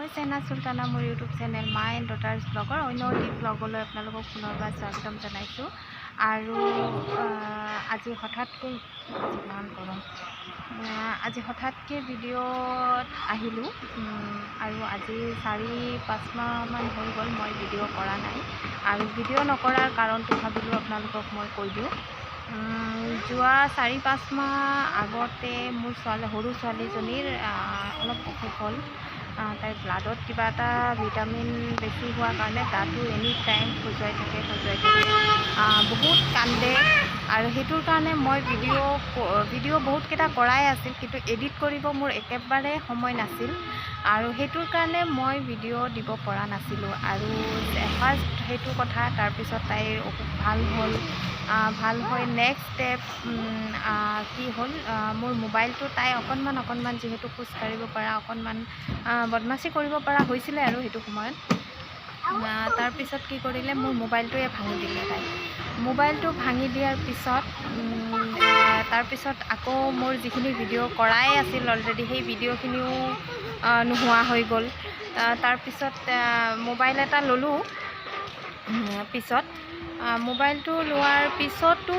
মই চেনা চুলতানা মোৰ ইউটিউব চেনেল মা এণ্ড ডটাৰ্ছ ব্লগৰ অন্য এটি ব্লগলৈ আপোনালোকক পুনৰবাৰ স্বাগতম জনাইছোঁ। আৰু আজি হঠাৎকৈ ভিডিঅ'ত আহিলোঁ আৰু আজি 4-5 মাহমান হৈ গ'ল মই ভিডিঅ' কৰা নাই। আৰু ভিডিঅ' নকৰাৰ কাৰণটো ভাবিলোঁ আপোনালোকক মই কৈ দিওঁ। যোৱা 4-5 মাহ আগতে মোৰ সৰু ছোৱালীজনীৰ অলপ অসুখ হ'ল। তাইৰ ব্লাডত কিবা এটা ভিটামিন বেছি হোৱাৰ কাৰণে গাটো এনি টাইম খজুৱাই থাকে বহুত কান্দে। আৰু সেইটোৰ কাৰণে মই ভিডিঅ' বহুতকেইটা কৰাই আছিল, কিন্তু এডিট কৰিব মোৰ একেবাৰে সময় নাছিল আৰু সেইটোৰ কাৰণে মই ভিডিঅ' দিব পৰা নাছিলোঁ। আৰু ফাৰ্ষ্ট সেইটো কথা, তাৰপিছত তাইৰ অসুখ ভাল হৈ নেক্সট ষ্টেপ কি হ'ল, মোৰ মোবাইলটো তাই অকণমান যিহেতু খোজকাঢ়িব পৰা, অকণমান বদমাচি কৰিব পৰা হৈছিলে আৰু সেইটো সময়ত। তাৰপিছত কি কৰিলে, মোৰ মোবাইলটোৱে ভাঙি দিলে তাই। মোবাইলটো ভাঙি দিয়াৰ পিছত তাৰপিছত আকৌ মোৰ যিখিনি ভিডিঅ' কৰাই আছিল অলৰেডি, সেই ভিডিঅ'খিনিও নোহোৱা হৈ গ'ল। তাৰপিছত মোবাইল এটা ল'লোঁ। পিছত মোবাইলটো লোৱাৰ পিছতো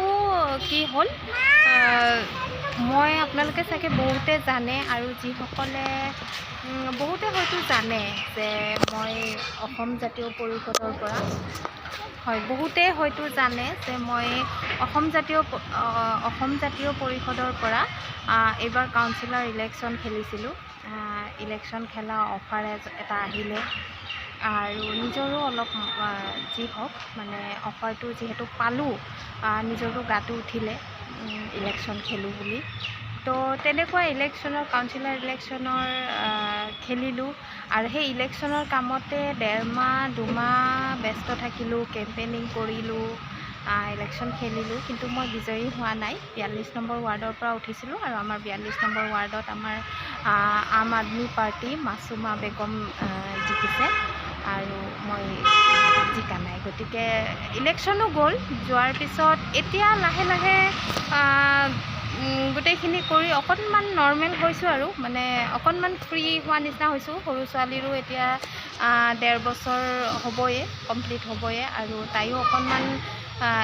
কি হ'ল, মই আপোনালোকে চাগে বহুতে জানে আৰু যিসকলে বহুতে হয়তো জানে যে মই অসম জাতীয় পৰিষদৰ পৰা বহুতে হয়তো জানে যে মই অসম জাতীয় পৰিষদৰ পৰা এইবাৰ কাউন্সিলৰ ইলেকশ্যন খেলিছিলোঁ। ইলেকশ্যন খেলা অফাৰ এটা আহিলে আৰু নিজৰো অলপ যি হওক মানে অফাৰটো যিহেতু পালোঁ, নিজৰো গাটো উঠিলে ইলেকশ্যন খেলোঁ বুলি। তো তেনেকুৱা কাউন্সিলৰ ইলেকশ্যনৰ খেলিলোঁ আৰু সেই ইলেকশ্যনৰ কামতে 1.5-2 মাহ ব্যস্ত থাকিলোঁ, কেম্পেইনিং কৰিলোঁ, ইলেকশ্যন খেলিলোঁ, কিন্তু মই বিজয়ী হোৱা নাই। 42 নম্বৰ ৱাৰ্ডৰ পৰা উঠিছিলোঁ আৰু আমাৰ 42 নম্বৰ ৱাৰ্ডত আমাৰ আম আদমি পাৰ্টি মাছুমা বেগম জিকিছে আৰু মই জিকা নাই। গতিকে ইলেকশ্যনো গ'ল। যোৱাৰ পিছত এতিয়া লাহে লাহে গোটেইখিনি কৰি অকণমান নৰ্মেল হৈছোঁ আৰু মানে অকণমান ফ্ৰী হোৱা নিচিনা হৈছোঁ। সৰু ছোৱালীৰো এতিয়া 1.5 বছৰ কমপ্লিট হ'বয়ে আৰু তাইও অকণমান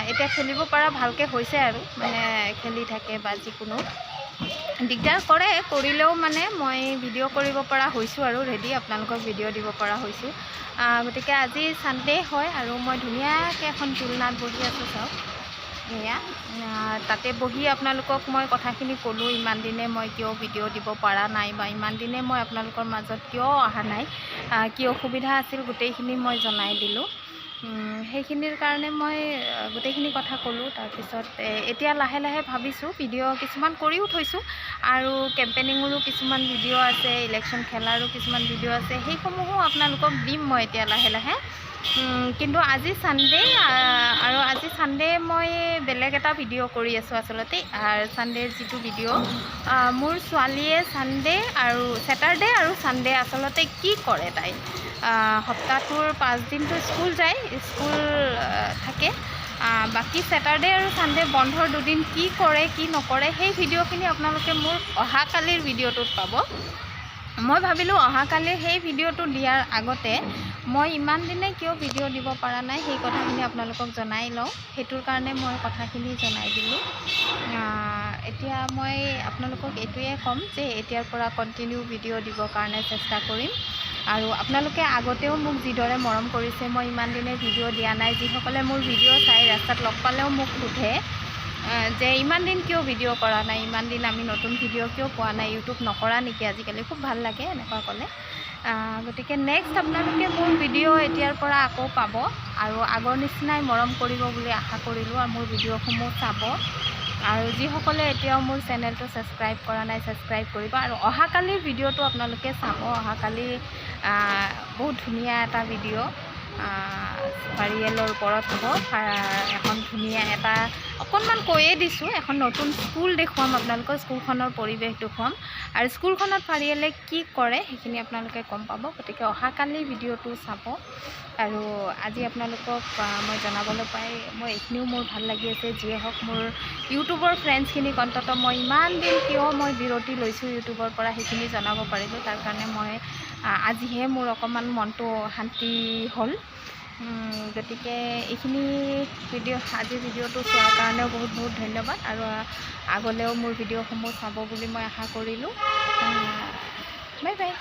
এতিয়া খেলিব পৰা ভালকৈ হৈছে আৰু মানে খেলি থাকে বা যিকোনো দিগদাৰ কৰিলেও মানে মই ভিডিঅ' কৰিব পৰা হৈছোঁ আৰু ৰেডি আপোনালোকক ভিডিঅ' দিব পৰা হৈছোঁ। গতিকে আজি ছানডে হয় আৰু মই ধুনীয়াকৈ এখন ঝুলনাত বহি আছোঁ। চাওক এয়া, তাতে বহি আপোনালোকক মই কথাখিনি ক'লোঁ, ইমান দিনে মই কিয় ভিডিঅ' দিব পৰা নাই বা ইমান দিনে মই আপোনালোকৰ মাজত কিয় অহা নাই, কি অসুবিধা আছিল গোটেইখিনি মই জনাই দিলোঁ। সেইখিনিৰ কাৰণে মই গোটেইখিনি কথা ক'লোঁ। তাৰপিছত এতিয়া লাহে লাহে ভাবিছোঁ ভিডিঅ' কিছুমান কৰিও থৈছোঁ আৰু কেম্পেইনিঙৰো কিছুমান ভিডিঅ' আছে, ইলেকশ্যন খেলাৰো কিছুমান ভিডিঅ' আছে, সেইসমূহো আপোনালোকক দিম মই এতিয়া লাহে লাহে। কিন্তু আজি ছানডে আৰু আজি ছানডে মই বেলেগ এটা ভিডিঅ' কৰি আছোঁ আচলতে। ছানডে যিটো ভিডিঅ' মোৰ ছোৱালীয়ে ছানডে আৰু ছেটাৰডে আৰু ছানডে আচলতে কি কৰে, তাই সপ্তাহটোৰ 5 দিনটো স্কুল যায়, স্কুল থাকে, বাকী ছেটাৰডে আৰু ছানডে বন্ধৰ 2 দিন কি কৰে কি নকৰে সেই ভিডিঅ'খিনি আপোনালোকে মোৰ অহাকালিৰ ভিডিঅ'টোত পাব। মই ভাবিলোঁ অহাকালিৰ সেই ভিডিঅ'টো দিয়াৰ আগতে মই ইমান দিনে কিয় ভিডিঅ' দিব পৰা নাই সেই কথাখিনি আপোনালোকক জনাই লওঁ, সেইটোৰ কাৰণে মই কথাখিনি জনাই দিলোঁ। এতিয়া মই আপোনালোকক এইটোৱে ক'ম যে এতিয়াৰ পৰা কণ্টিনিউ ভিডিঅ' দিবৰ কাৰণে চেষ্টা কৰিম। আৰু আপোনালোকে আগতেও মোক যিদৰে মৰম কৰিছে, মই ইমান দিনে ভিডিঅ' দিয়া নাই, যিসকলে মোৰ ভিডিঅ' চাই ৰাস্তাত লগ পালেও মোক সোধে যে ইমান দিন কিয় ভিডিঅ' কৰা নাই, ইমান দিন আমি নতুন ভিডিঅ' কিয় পোৱা নাই, ইউটিউব নকৰা নেকি আজিকালি, খুব ভাল লাগে এনেকুৱা ক'লে। গতিকে নেক্সট আপোনালোকে মোৰ ভিডিঅ' এতিয়াৰ পৰা আকৌ পাব আৰু আগৰ নিচিনাই মৰম কৰিব বুলি আশা কৰিলোঁ আৰু মোৰ ভিডিঅ'সমূহ চাব। আৰু যিসকলে এতিয়াও মোৰ চেনেলটো ছাবস্ক্ৰাইব কৰা নাই ছাবস্ক্ৰাইব কৰিব আৰু অহাকালিৰ ভিডিঅ'টো আপোনালোকে চাব। অহাকালি বহুত ধুনীয়া এটা ভিডিঅ' পাৰিয়েলৰ ওপৰত হ'ব। এখন ধুনীয়া এটা অকণমান কৈয়ে দিছোঁ, এখন নতুন স্কুল দেখুৱাম আপোনালোকৰ, স্কুলখনৰ পৰিৱেশ দেখুৱাম আৰু স্কুলখনত পাৰিয়েলে কি কৰে সেইখিনি আপোনালোকে গম পাব। গতিকে অহাকালি ভিডিঅ'টো চাব। আৰু আজি আপোনালোকক মই জনাবলৈ পাই এইখিনিও মোৰ ভাল লাগি আছে। যিয়ে হওক মোৰ ইউটিউবৰ ফ্ৰেণ্ডছখিনিক অন্ততঃ মই ইমান দিন কিয় মই বিৰতি লৈছোঁ ইউটিউবৰ পৰা সেইখিনি জনাব পাৰিলোঁ, তাৰ কাৰণে মই আজিহে মোৰ অকণমান মনটো শান্তি হ'ল। গতিকে এইখিনি আজিৰ ভিডিঅ'টো চোৱাৰ কাৰণেও বহুত বহুত ধন্যবাদ, আৰু আগলৈও মোৰ ভিডিঅ'সমূহ চাব বুলি মই আশা কৰিলোঁ। Bye bye.